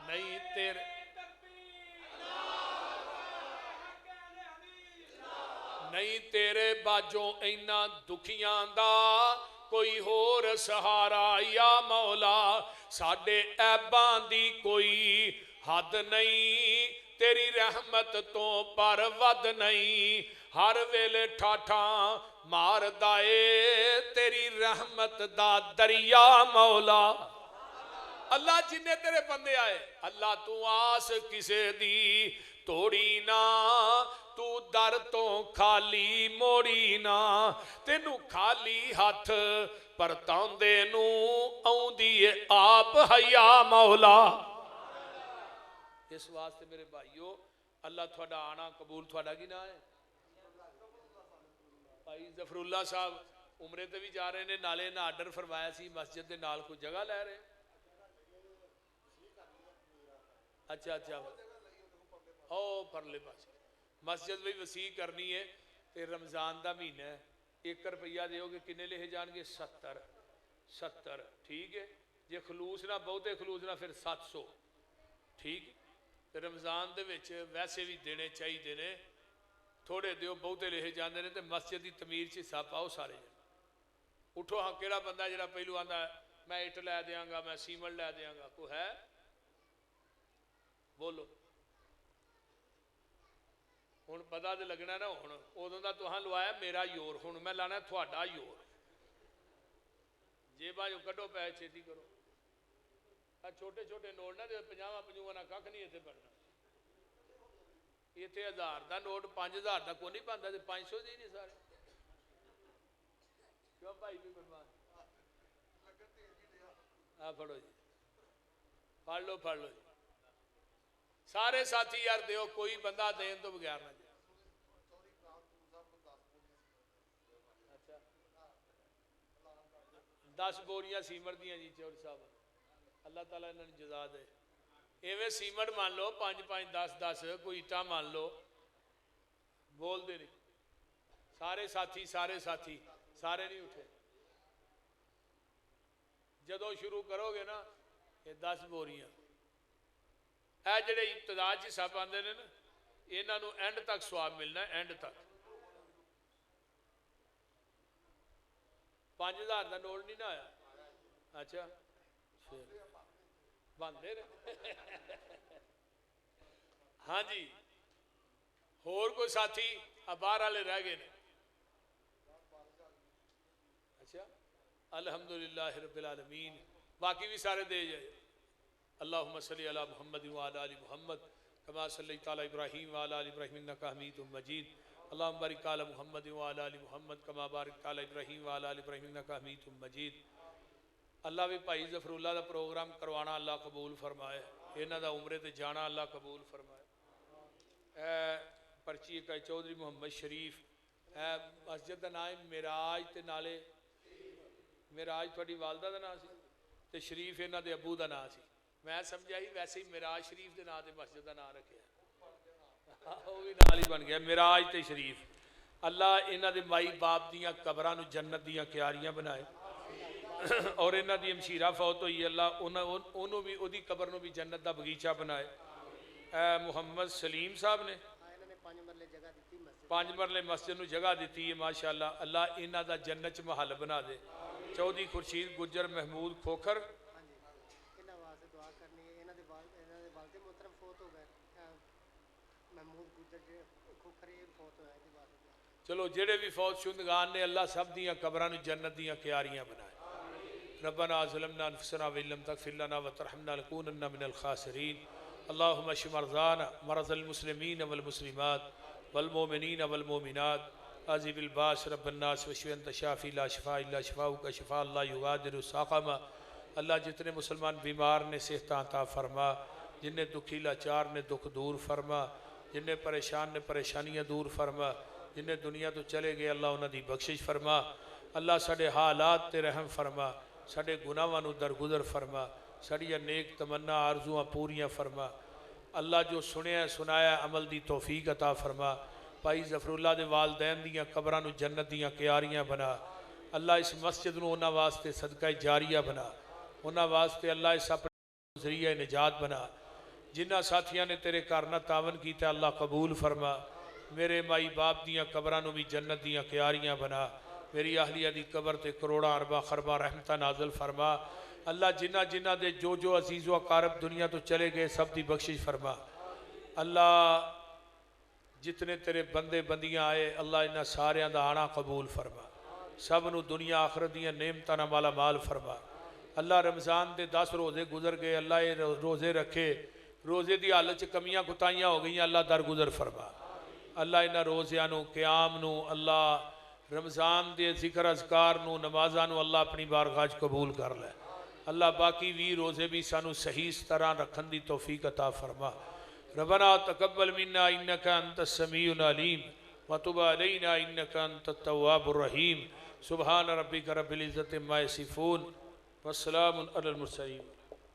نہیں تیرے نہیں تیرے باجوں اینا دکھیاں دا کوئی ہور سہارا یا مولا ساڈے عیباں دی کوئی حد نہیں تیری رحمت تو پر ود نہیں ہر ویلے ٹھاٹھاں مار دائے تیری رحمت دا دریا مولا. اللہ جنہیں تیرے بندے آئے اللہ تو آس کسے دی توڑی نہ تو در تو خالی موڑی نہ تینو خالی ہاتھ پرتاندے نو آؤندی آپ حیا مولا. اس واسطے میرے بھائیو اللہ تھوڑا آنا قبول. تھوڑا کی نام ہے بھائی ظفر اللہ صاحب عمرے تے بھی جا رہے ہیں, نالے نہ آرڈر فرمایا سی مسجد دے نال کوئی جگہ لے رہے. اچھا اچھا او پرلے پاس مسجد بھی وسیع کرنی ہے تے رمضان دا مہینہ ہے. 1 روپیہ دیو گے کنے لے جان گے؟ 70. ٹھیک ہے جے خلوص نہ بہتے خلوص نہ پھر 700. ٹھیک تے رمضان دے وچ ویسے بھی دینے چاہیے دینے, تھوڑے دیو بہتے لے جاندے نے تے مسجد دی تعمیر چ حصہ پاؤ سارے جنے. اٹھو ہاں کیڑا بندہ جڑا پہلو آندا ہے میں اٹ لے دیاں گا میں سیمنٹ لے دیاں گا, کوئی ہے؟ بولو ہوں پتا تو لگنا نا. ہوں ادوں کا تہاں لوایا میرا یور, ہوں میں لانا تھوڑا یور. جیبا جو کڈو پے چھتی کرو. چھوٹے چھوٹے نوٹ نہ 50 نہ کھ نہیں اتنے بننا. اتنے 1000 کا نوٹ 5000 کا کوئی نہیں بنتا, 500 ہی نہیں سارے. کیوں بھائی بھی بنوا ہاں پڑھو جی, پڑھ لو جی سارے ساتھی یار دیو, کوئی بندہ دین تو بغیر نہ جائے. اچھا 10 بوریاں سیمنٹ دیا جی چوڑی صاحب, اللہ تعالیٰ انہوں نے جزا دے. ایویں سیمنٹ مان لو 5 5 10 10, کوئی اٹا مان لو. بول دے نہیں سارے ساتھی سارے نہیں اٹھے. جدو شروع کرو گے نا یہ 10 بوریاں اے جڑے ابتدا چ سب آتے ہیں نا یہاں اینڈ تک سواب ملنا. اینڈ تک 5000 کا نوٹ نہیں نہ آیا. اچھا بنتے رہے. ہاں جی ہور کوئی ساتھی باہر والے رہ گئے نے. اچھا الحمدللہ رب العالمین. باقی بھی سارے دے جائے. اللہم صلی علی محمد وعلی آل محمد کما صلیت علی ابراہیم وعلی آل ابراہیم انک حمید مجید. اللہم بارک علی محمد وعلی آل محمد کما بارکت علی ابراہیم وعلی آل ابراہیم انک حمید مجید. اللہ بھی بھائی ظفر اللہ دا پروگرام کروانا اللہ قبول فرمائے, انہاں دا عمرے تے جانا اللہ قبول فرمائے. پرچی کا چودھری محمد شریف مسجد دا نام معراج تے نالے معراج تھوڑی والدہ دا نام سی تے شریف انہاں دے ابو دا نام سی. میں سمجھا ہی ویسے ہی معراج شریف دے نام تے مسجد دا نام رکھیا, وہ بھی نال ہی بن گیا معراج تے شریف. اللہ انہاں دے مائی باپ دیاں قبراں نو جنت دیاں کیاریاں بنائے, اور انہاں دی ہمشیرہ فوت ہوئی اللہ انہوں بھی او دی قبر نو بھی جنت دا بغیچہ بنائے. محمد سلیم صاحب نے 5 مرلے مسجد نو جگہ دیتی ہے ماشاءاللہ. اللہ انہاں دا جنت چ محل بنا دے. چودھری خورشید گجر محمود کھوکھر چلو جڑے بھی فوت شدگان نے اللہ سب دیاں قبراں نو جنت دیاں کیاریاں بنائے. ربنا ظلمنا انفسنا وان لم تغفر لنا وترحمنا لنكونن من الخاسرین. اللهم اشف مرضانا مرض المسلمین والمسلمات والمؤمنین والمؤمنات. عذب الباس رب الناس واشف انت شافی لا شفاء الا شفاؤک شفاء لا یغادر سقما. اللہ جتنے مسلمان بیمار نے صحت عطا فرما, جنہیں دکھی لاچار نے دکھ دور فرما, جنہیں پریشان نے پریشانیاں دور فرما, جنہیں دنیا تو چلے گئے اللہ انہاں دی بخشش فرما. اللہ ساڈے حالات تے رحم فرما, ساڈے گناہاں نو درگزر فرما, ساڈیاں نیک تمنا آرزواں پوریاں فرما. اللہ جو سنیا سنایا عمل دی توفیق عطا فرما. بھائی ظفر اللہ دے والدین دیاں قبراں نو جنت دیاں کیاریاں بنا. اللہ اس مسجد نو انہاں واسطے صدقہ جاریہ بنا, انہاں واسطے اللہ اس اپنے ذریعہ نجات بنا. جنہ ساتھیاں نے تیرے گھر نہ تعاون کیتا اللہ قبول فرما. میرے مائی باپ دیاں قبراں نو بھی جنت دیاں کیاریاں بنا. میری اہلیہ دی قبر تے کروڑا اربا خربا رحمتہ نازل فرما. اللہ جنہ جنہ دے جو عزیز و اقارب دنیا تو چلے گئے سب دی بخشش فرما. اللہ جتنے تیرے بندے بندیاں آئے اللہ انہاں ساریاں دا آنا قبول فرما. سب نو دنیا آخرت دیاں نعمتاں نال مالا مال فرما. اللہ رمضان دے 10 روزے گزر گئے, اللہ یہ روزے رکھے, روزے دی حالت چ کمیاں کتائیاں ہو گئیاں اللہ درگزر فرما. اللہ انہاں روزیاں نو قیام نو اللہ رمضان دے ذکر اذکار نو نمازاں نو اللہ اپنی بارگاہ وچ قبول کر لے. اللہ باقی بھی روزے بھی سانو صحیح طرح رکھن دی توفیق عطا فرما. ربنا تقبل منا انك انت السميع العليم وتب علينا انك انت التواب الرحيم سبحان ربك رب العزة عما يصفون والسلام على المرسلين